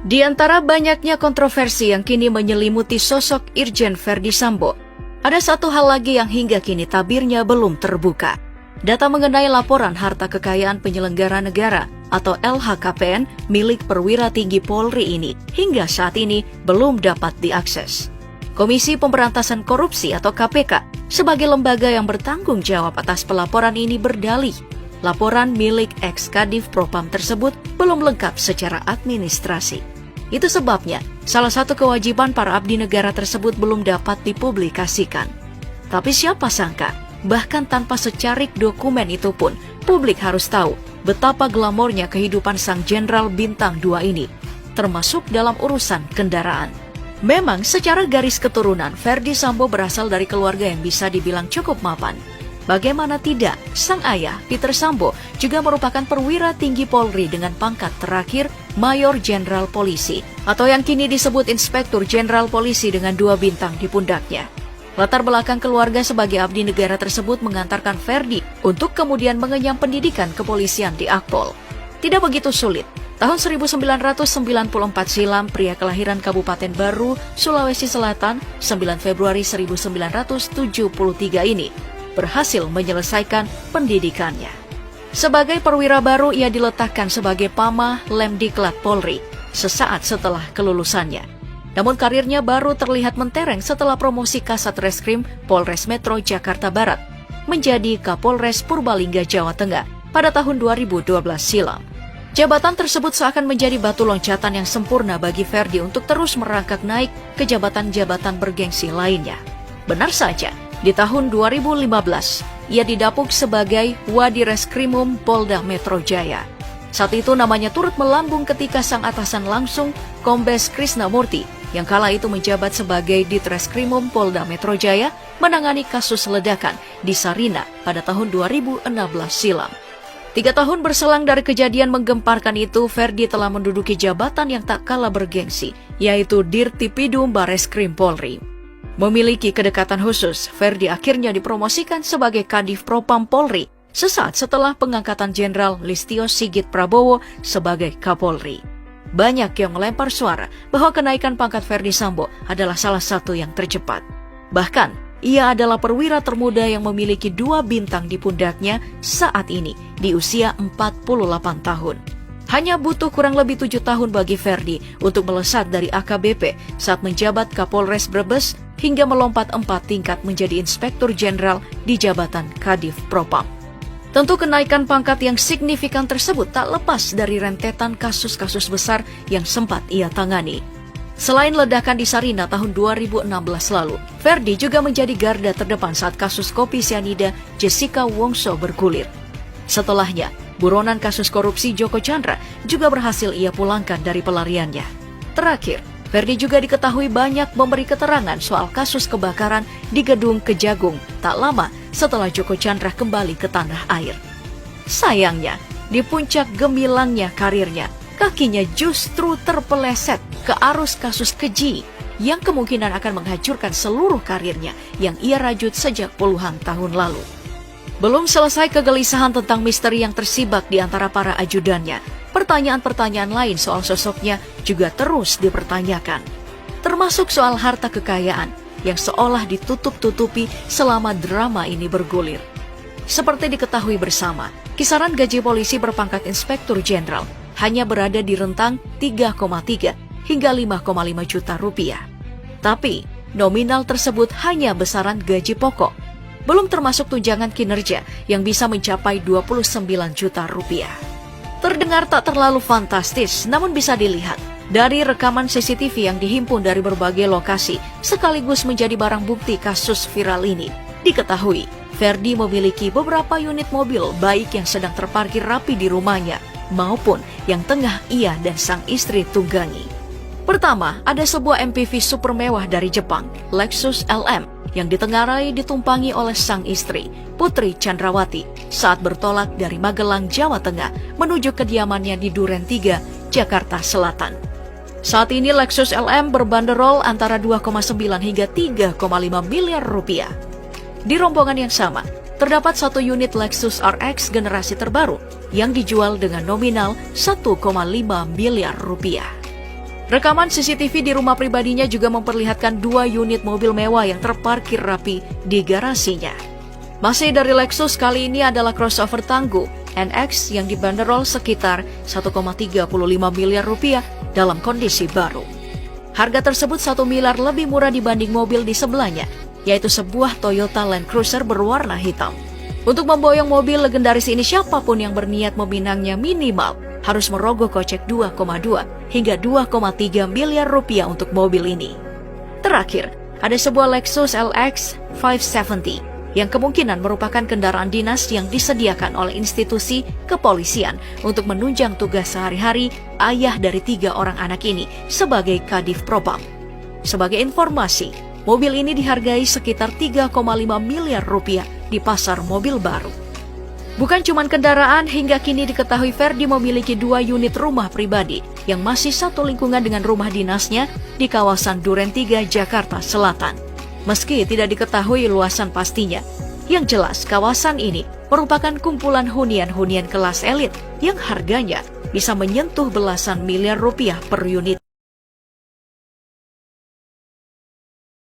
Di antara banyaknya kontroversi yang kini menyelimuti sosok Irjen Verdi Sambo, ada satu hal lagi yang hingga kini tabirnya belum terbuka. Data mengenai laporan harta kekayaan penyelenggara negara atau LHKPN milik perwira tinggi Polri ini hingga saat ini belum dapat diakses. Komisi Pemberantasan Korupsi atau KPK sebagai lembaga yang bertanggung jawab atas pelaporan ini berdalih, laporan milik ex-Kadif Propam tersebut belum lengkap secara administrasi. Itu sebabnya salah satu kewajiban para abdi negara tersebut belum dapat dipublikasikan. Tapi siapa sangka, bahkan tanpa secarik dokumen itu pun, publik harus tahu betapa glamornya kehidupan sang Jenderal Bintang 2 ini, termasuk dalam urusan kendaraan. Memang secara garis keturunan, Verdi Sambo berasal dari keluarga yang bisa dibilang cukup mapan. Bagaimana tidak, sang ayah, Peter Sambo, juga merupakan perwira tinggi Polri dengan pangkat terakhir Mayor Jenderal Polisi, atau yang kini disebut Inspektur Jenderal Polisi dengan 2 bintang di pundaknya. Latar belakang keluarga sebagai abdi negara tersebut mengantarkan Verdi untuk kemudian mengenyam pendidikan kepolisian di Akpol. Tidak begitu sulit. Tahun 1994 silam, pria kelahiran Kabupaten Baru, Sulawesi Selatan, 9 Februari 1973 ini, berhasil menyelesaikan pendidikannya. Sebagai perwira baru, ia diletakkan sebagai Pamah Lemdiklat Polri sesaat setelah kelulusannya. Namun karirnya baru terlihat mentereng setelah promosi Kasat Reskrim Polres Metro Jakarta Barat menjadi Kapolres Purbalingga, Jawa Tengah pada tahun 2012 silam. Jabatan tersebut seakan menjadi batu loncatan yang sempurna bagi Verdi untuk terus merangkak naik ke jabatan-jabatan bergengsi lainnya. Benar saja, di tahun 2015, ia didapuk sebagai Wadireskrimum Polda Metro Jaya. Saat itu namanya turut melambung ketika sang atasan langsung, Kombes Krisnamurti, yang kala itu menjabat sebagai Ditreskrimum Polda Metro Jaya, menangani kasus ledakan di Sarina pada tahun 2016 silam. 3 tahun berselang dari kejadian menggemparkan itu, Verdi telah menduduki jabatan yang tak kalah bergengsi, yaitu Dirtipidum Bareskrim Polri. Memiliki kedekatan khusus, Verdi akhirnya dipromosikan sebagai Kadif Propam Polri sesaat setelah pengangkatan Jenderal Listio Sigit Prabowo sebagai Kapolri. Banyak yang melempar suara bahwa kenaikan pangkat Verdi Sambo adalah salah satu yang tercepat. Bahkan, ia adalah perwira termuda yang memiliki 2 bintang di pundaknya saat ini di usia 48 tahun. Hanya butuh kurang lebih 7 tahun bagi Verdi untuk melesat dari AKBP saat menjabat Kapolres Brebes hingga melompat 4 tingkat menjadi Inspektur Jenderal di jabatan Kadif Propam. Tentu kenaikan pangkat yang signifikan tersebut tak lepas dari rentetan kasus-kasus besar yang sempat ia tangani. Selain ledakan di Sarina tahun 2016 lalu, Verdi juga menjadi garda terdepan saat kasus kopi sianida Jessica Wongso bergulir. Setelahnya, buronan kasus korupsi Joko Chandra juga berhasil ia pulangkan dari pelariannya. Terakhir, Verdi juga diketahui banyak memberi keterangan soal kasus kebakaran di Gedung Kejagung tak lama setelah Joko Chandra kembali ke tanah air. Sayangnya, di puncak gemilangnya karirnya, kakinya justru terpeleset ke arus kasus keji yang kemungkinan akan menghancurkan seluruh karirnya yang ia rajut sejak puluhan tahun lalu. Belum selesai kegelisahan tentang misteri yang tersibak di antara para ajudannya, pertanyaan-pertanyaan lain soal sosoknya juga terus dipertanyakan. Termasuk soal harta kekayaan yang seolah ditutup-tutupi selama drama ini bergulir. Seperti diketahui bersama, kisaran gaji polisi berpangkat Inspektur Jenderal hanya berada di rentang 3,3 hingga 5,5 juta rupiah. Tapi, nominal tersebut hanya besaran gaji pokok. Belum termasuk tunjangan kinerja yang bisa mencapai 29 juta rupiah. Terdengar tak terlalu fantastis, namun bisa dilihat dari rekaman CCTV yang dihimpun dari berbagai lokasi sekaligus menjadi barang bukti kasus viral ini. Diketahui, Verdi memiliki beberapa unit mobil baik yang sedang terparkir rapi di rumahnya maupun yang tengah ia dan sang istri tunggangi. Pertama, ada sebuah MPV super mewah dari Jepang, Lexus LM, yang ditengarai ditumpangi oleh sang istri, Putri Chandrawati, saat bertolak dari Magelang, Jawa Tengah, menuju kediamannya di Duren 3, Jakarta Selatan. Saat ini Lexus LM berbanderol antara 2,9 hingga 3,5 miliar rupiah. Di rombongan yang sama, terdapat satu unit Lexus RX generasi terbaru yang dijual dengan nominal 1,5 miliar rupiah. Rekaman CCTV di rumah pribadinya juga memperlihatkan 2 unit mobil mewah yang terparkir rapi di garasinya. Masih dari Lexus, kali ini adalah crossover tangguh NX yang dibanderol sekitar 1,35 miliar rupiah dalam kondisi baru. Harga tersebut 1 miliar lebih murah dibanding mobil di sebelahnya, yaitu sebuah Toyota Land Cruiser berwarna hitam. Untuk memboyong mobil legendaris ini, siapapun yang berniat meminangnya minimal harus merogoh kocek 2,2 hingga 2,3 miliar rupiah untuk mobil ini. Terakhir, ada sebuah Lexus LX 570 yang kemungkinan merupakan kendaraan dinas yang disediakan oleh institusi kepolisian untuk menunjang tugas sehari-hari ayah dari 3 orang anak ini sebagai Kadif Propam. Sebagai informasi, mobil ini dihargai sekitar 3,5 miliar rupiah di pasar mobil baru. Bukan cuma kendaraan, hingga kini diketahui Ferdi memiliki 2 unit rumah pribadi yang masih satu lingkungan dengan rumah dinasnya di kawasan Duren 3, Jakarta Selatan. Meski tidak diketahui luasan pastinya, yang jelas kawasan ini merupakan kumpulan hunian-hunian kelas elit yang harganya bisa menyentuh belasan miliar rupiah per unit.